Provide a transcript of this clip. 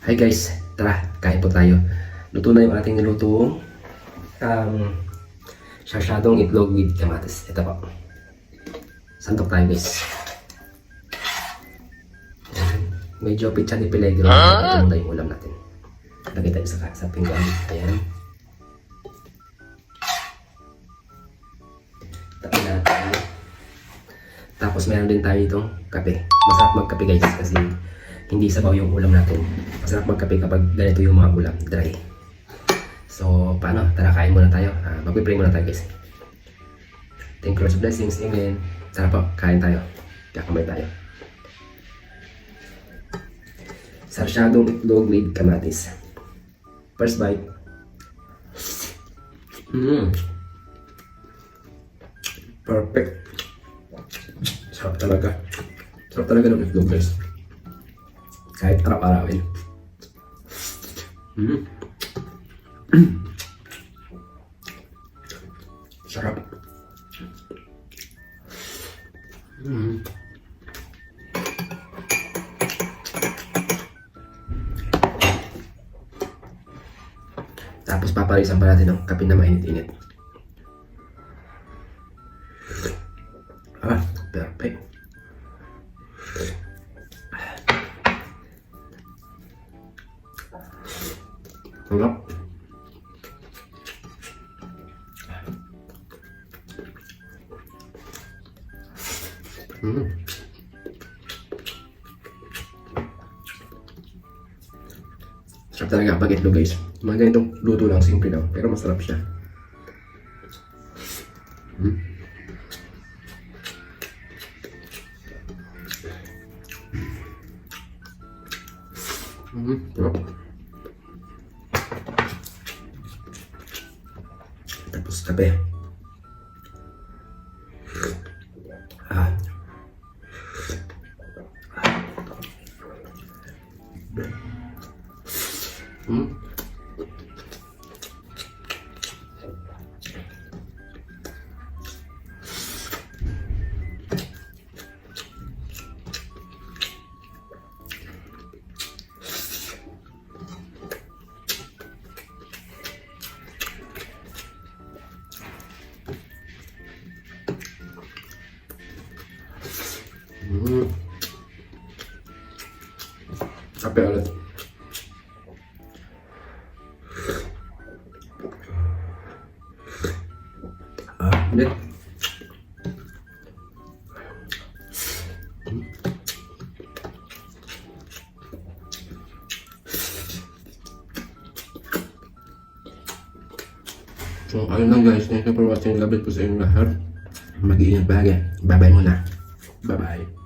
Hi guys, tara, kain po tayo. Luto na yung ating nilutong sasyadong itlog with kamatis. Ito po. Santok tayo guys. Medyo pizza ni Pelegro. Ito muna yung ulam natin. Lagay tayo sa pinggan. Ayan. Tapos natin. Tapos meron din tayo itong kape. Masarap magkape guys kasi hindi sabaw yung ulam natin. Masarap magkape kapag ganito yung mga ulam, dry. So, paano? Tara, kain muna tayo. Magpipray muna tayo guys. Thank you for the blessings. Amen. Tara po, kain tayo. Kakamay tayo. Sarsyadong itlog with kamatis. First bite. Perfect. Sarap talaga. Sarap talaga ng itlog guys. Kahit arap-arapin. Sarap. Tapos paparisan pa natin ng kape na mainit-init. Perfect. Sarap. Sarap talaga pag itlog guys. Mga ganitong luto lang, simple lang, pero masarap siya. Sarap. Tapos kape. Kape ulit. Ulit. So, ayun lang guys. Thank you for watching. Love it po sa inyong lahat. Mag-iingat bagay. Bye-bye muna. Bye-bye.